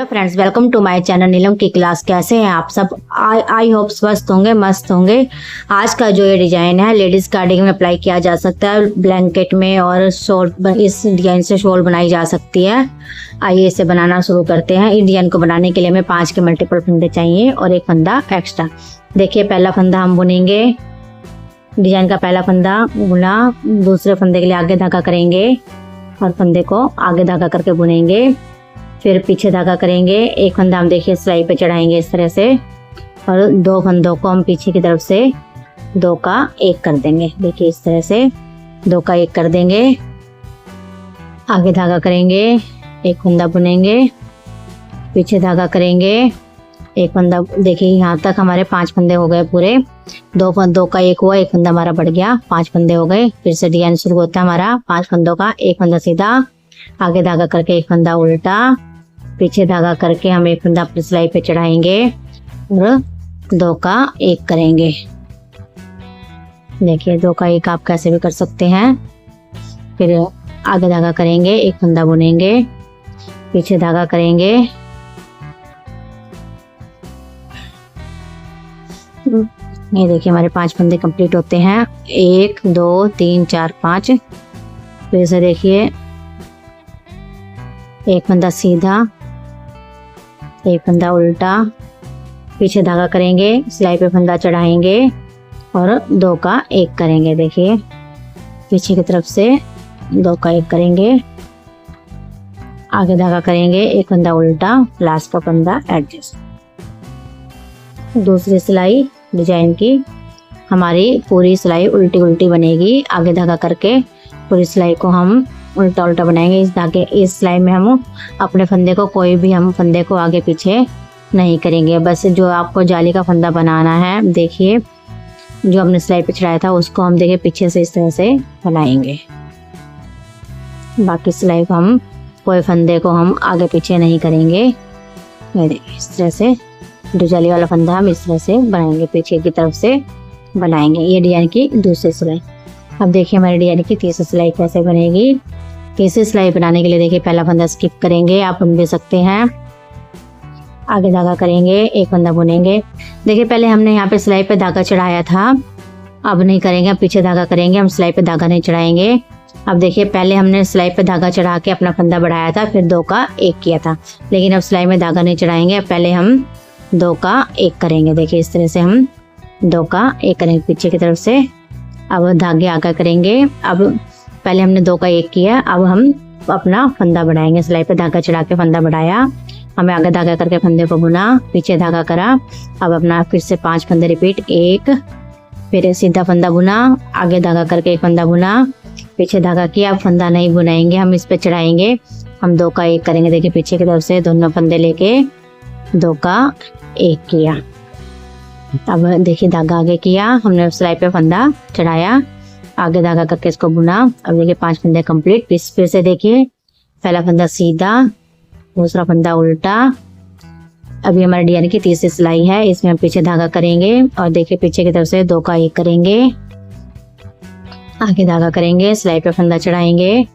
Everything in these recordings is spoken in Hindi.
Friends, welcome to my channel Neelam की क्लास। कैसे हैं आप सब? आई होप स्वस्थ होंगे, मस्त होंगे। आज का जो ये डिजाइन है लेडीज कार्डिगन में अप्लाई किया जा सकता है, ब्लैंकेट में, और शॉल, इस डिजाइन से शॉल बनाई जा सकती है। आइए इसे बनाना शुरू करते हैं। इस डिजाइन को बनाने के लिए हमें 5 के मल्टीपल फंदे चाहिए और एक फंदा एक्स्ट्रा। देखिए, पहला फंदा हम बुनेंगे, डिजाइन का पहला फंदा बुना। दूसरे फंदे के लिए आगे धागा करेंगे और फंदे को आगे धागा करके बुनेंगे। फिर पीछे धागा करेंगे, एक फंदा हम देखिए सिलाई पे चढ़ाएंगे इस तरह से, और 2 फंदों को हम पीछे की तरफ से 2 का 1 कर देंगे। देखिए इस तरह से 2 का 1 कर देंगे। आगे धागा करेंगे, एक फंदा बुनेंगे, पीछे धागा करेंगे, एक फंदा। देखिए यहाँ तक हमारे 5 फंदे हो गए पूरे। 2 का 1 हुआ, एक फंदा हमारा बढ़ गया, 5 फंदे हो गए। फिर से डिजाइन शुरू होता है हमारा 5 फंदों का। एक फंदा सीधा, आगे धागा करके एक फंदा उल्टा, पीछे धागा करके हम एक फंदा अपनी सिलाई पे चढ़ाएंगे और 2 का 1 करेंगे। देखिए 2 का 1 आप कैसे भी कर सकते हैं। फिर आगे धागा करेंगे, एक फंदा बुनेंगे, पीछे धागा करेंगे, ये देखिए हमारे 5 फंदे कंप्लीट होते हैं। 1 2 3 4 5। फिर से देखिए, एक फंदा सीधा, एक फंदा उल्टा, पीछे धागा करेंगे, सिलाई पे फंदा चढ़ाएंगे और 2 का 1 करेंगे। देखिए पीछे की तरफ से 2 का 1 करेंगे, आगे धागा करेंगे, एक फंदा उल्टा, लास्ट का फंदा एडजस्ट। दूसरी सिलाई डिजाइन की हमारी पूरी सिलाई उल्टी उल्टी बनेगी। आगे धागा करके पूरी सिलाई को हम उल्टा उल्टा बनाएंगे। इस सिलाई में हम अपने फंदे को, कोई भी हम फंदे को आगे पीछे नहीं करेंगे। बस जो आपको जाली का फंदा बनाना है, देखिए जो हमने सिलाई पे चढ़ाया था उसको हम देखिए पीछे से इस तरह से बनाएंगे। बाकी सिलाई को हम, कोई फंदे को हम आगे पीछे नहीं करेंगे। ये देखिए इस तरह से जो जाली वाला फंदा हम इस तरह से बनाएंगे, पीछे की तरफ से बनाएंगे। ये डिजाइन की दूसरी सिलाई। अब देखिए हमारी डिजाइन की तीसरी सिलाई कैसे बनेगी। तीसरी सिलाई बनाने के लिए देखिए पहला फंदा स्किप करेंगे, आप बुन भी सकते हैं। आगे धागा करेंगे, एक फंदा बुनेंगे। देखिए पहले हमने यहाँ पे सिलाई पे धागा चढ़ाया था, अब नहीं करेंगे, अब पीछे धागा करेंगे। हम सिलाई पे धागा नहीं चढ़ाएंगे। अब देखिए पहले हमने सिलाई पे धागा चढ़ा के अपना फंदा बढ़ाया था, फिर 2 का 1 किया था, लेकिन अब सिलाई में धागा नहीं चढ़ाएंगे। अब पहले हम 2 का 1 करेंगे। देखिए इस तरह से हम 2 का 1 करेंगे पीछे की तरफ से। अब धागे आगे करेंगे। अब पहले हमने 2 का 1 किया, अब हम अपना फंदा बढ़ाएंगे। सिलाई पे धागा चढ़ा के फंदा बढ़ाया, हमें आगे धागा करके फंदे को बुना, पीछे धागा करा। अब अपना फिर से 5 फंदे रिपीट। 1, फिर सीधा फंदा बुना, आगे धागा करके एक फंदा बुना, पीछे धागा किया। अब फंदा नहीं बुनाएंगे, हम इस पे चढ़ाएंगे। हम 2 का 1 करेंगे। देखिए पीछे की तरफ से दोनों फंदे लेके 2 का 1 किया। अब देखिए धागा आगे किया, हमने सिलाई पे फंदा चढ़ाया, आगे धागा करके इसको बुना। अब देखिए 5 फंदे कंप्लीट। फिर से देखिए पहला फंदा सीधा, दूसरा फंदा उल्टा। अभी हमारे डिजाइन की तीसरी सिलाई है, इसमें हम पीछे धागा करेंगे और देखिए पीछे की तरफ से 2 का 1 करेंगे, आगे धागा करेंगे, सिलाई पे फंदा चढ़ाएंगे,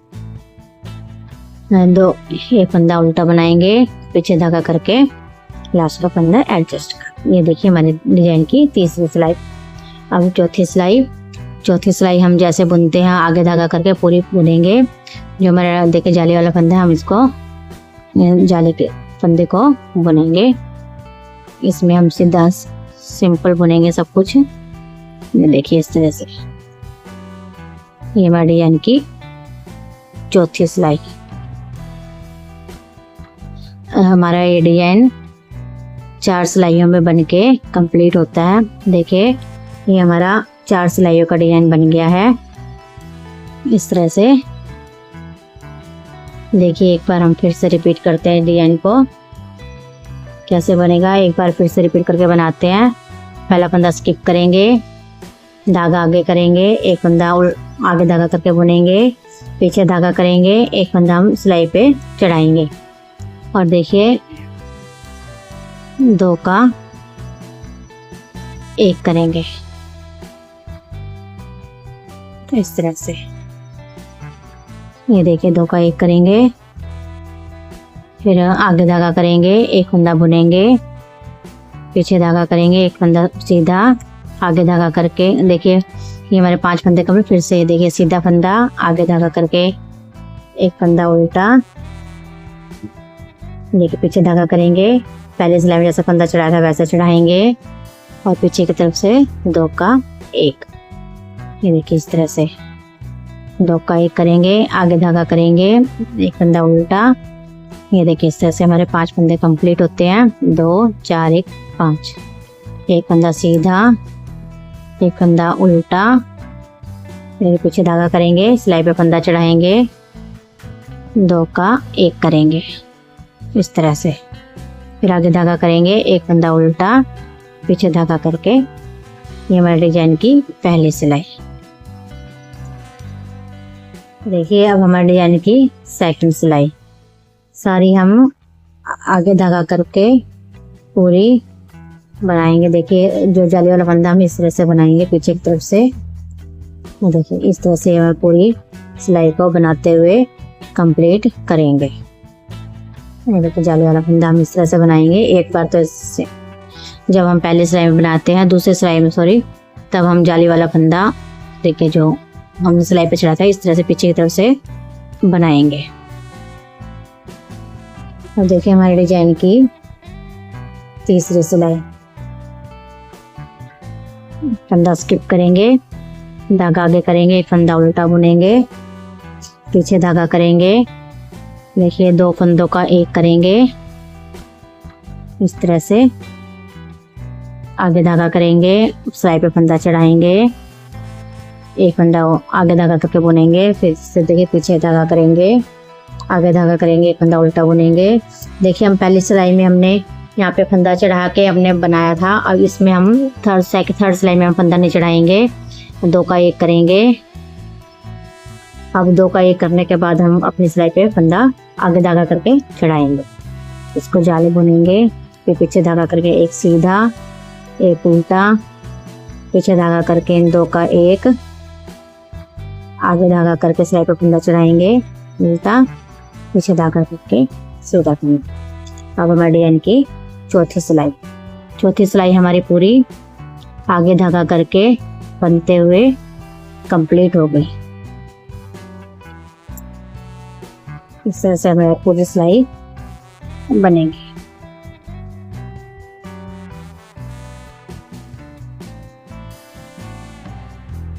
1 फंदा उल्टा बनाएंगे, पीछे धागा करके लास्ट का फंदा एडजस्ट कर। ये देखिए हमारी डिजाइन की तीसरी सिलाई। अब चौथी सिलाई हम जैसे बुनते हैं, आगे धागा करके पूरी बुनेंगे। जो हमारा देखिए जाली वाला फंदा है, हम इसको जाली के फंदे को बुनेंगे। इसमें हम सीधा सिंपल बुनेंगे सब कुछ। ये देखिए इस तरह से ये हमारी डिजाइन की चौथी सिलाई। हमारा ये डिजाइन 4 सिलाइयों में बनके कंप्लीट होता है। देखिए ये हमारा 4 सिलाइयों का डिजाइन बन गया है इस तरह से। देखिए एक बार हम फिर से रिपीट करते हैं डिजाइन को, कैसे बनेगा एक बार फिर से रिपीट करके बनाते हैं। पहला फंदा स्किप करेंगे, धागा आगे करेंगे, एक फंदा आगे धागा करके बुनेंगे, पीछे धागा करेंगे, एक फंदा हम सिलाई पे चढ़ाएंगे और देखिए 2 का 1 करेंगे। तो इस तरह से ये देखिए 2 का 1 करेंगे, फिर आगे धागा करेंगे, एक फंदा बुनेंगे, पीछे धागा करेंगे, एक फंदा सीधा, आगे धागा करके देखिए ये हमारे 5 फंदे कंप्लीट। फिर से देखिए सीधा फंदा, आगे धागा करके एक फंदा उल्टा, देखिए पीछे धागा करेंगे, पहले सिलाई में जैसा फंदा चढ़ाया था वैसा चढ़ाएंगे और पीछे की तरफ से 2 का 1, ये देखिए इस तरह से 2 का 1 करेंगे, आगे धागा करेंगे, एक फंदा उल्टा, ये देखिए इस तरह से हमारे 5 फंदे कंप्लीट होते हैं। 2 4 1 5, एक फंदा सीधा, एक फंदा उल्टा, फिर पीछे धागा करेंगे, सिलाई पे फंदा चढ़ाएंगे, 2 का 1 करेंगे इस तरह से, फिर आगे धागा करेंगे, एक फंदा उल्टा, पीछे धागा करके, ये हमारे डिजाइन की पहली सिलाई। देखिए अब हमारे डिजाइन की सेकंड सिलाई, सारी हम आगे धागा करके पूरी बनाएंगे। देखिए जो जाली वाला फंदा हम इस तरह से बनाएंगे पीछे की तरफ से, देखिए इस तरह से हम पूरी सिलाई को बनाते हुए कंप्लीट करेंगे। देखिए जाली वाला फंदा हम इस तरह से बनाएंगे। एक बार तो इससे जब हम पहले सिलाई में बनाते हैं, दूसरे सिलाई में सॉरी, तब हम जाली वाला फंदा देखिए जो हमने सिलाई पे चढ़ाया था इस तरह से पीछे की तरफ से बनाएंगे। अब देखिए हमारे डिजाइन की तीसरी सिलाई, फंदा स्किप करेंगे, धागा आगे करेंगे, एक फंदा उल्टा बुनेंगे, पीछे धागा करेंगे, देखिए 2 फंदों का 1 करेंगे इस तरह से, आगे धागा करेंगे, सिलाई पे फंदा चढ़ाएंगे, एक फंदा आगे धागा करके बुनेंगे, फिर से देखिए पीछे धागा करेंगे, आगे धागा करेंगे, एक फंदा उल्टा बुनेंगे। देखिए हम पहली सिलाई में हमने यहाँ पे फंदा चढ़ा के हमने बनाया था, अब इसमें हम थर्ड सिलाई में हम फंदा नहीं चढ़ाएंगे, 2 का 1 करेंगे। अब 2 का 1 करने के बाद हम अपनी सिलाई पे फंदा आगे धागा करके चढ़ाएंगे, इसको जाली बुनेंगे, फिर पीछे धागा करके एक सीधा, एक उल्टा, पीछे धागा करके 2 का 1, आगे धागा करके सिलाई पे फंदा चढ़ाएंगे, उल्टा, पीछे धागा करके सीधा फंदा। अब हमारे डिजाइन की चौथी सिलाई हमारी पूरी आगे धागा करके बनते हुए कंप्लीट हो गई। इस तरह से हमारी पूरी सिलाई बनेगी।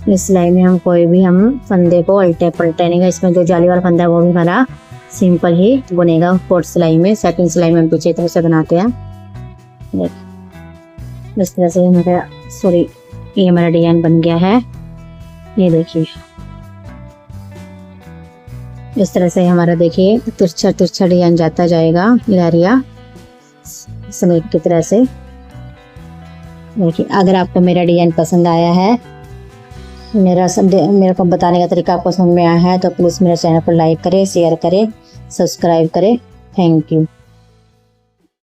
इस सिलाई में हम कोई भी हम फंदे को उल्टे पलटे नहीं, इसमें जो जाली वाला फंदा है वो भी हमारा सिंपल ही बुनेगा। फोर्थ सिलाई में, सेकंड सिलाई में हम पीछे तरह से बनाते हैं। इस तरह से हमारा ये हमारा डिजाइन बन गया है, ये देखिए इस तरह से हमारा देखिए तिरछा डिजाइन जाता जाएगा लहरिया स्नेक की तरह से। देखिए अगर आपको मेरा डिजाइन पसंद आया है, मेरे को बताने का तरीका आपको समझ में आया है, तो प्लीज़ मेरे चैनल को लाइक करें, शेयर करें, सब्सक्राइब करें। Thank you.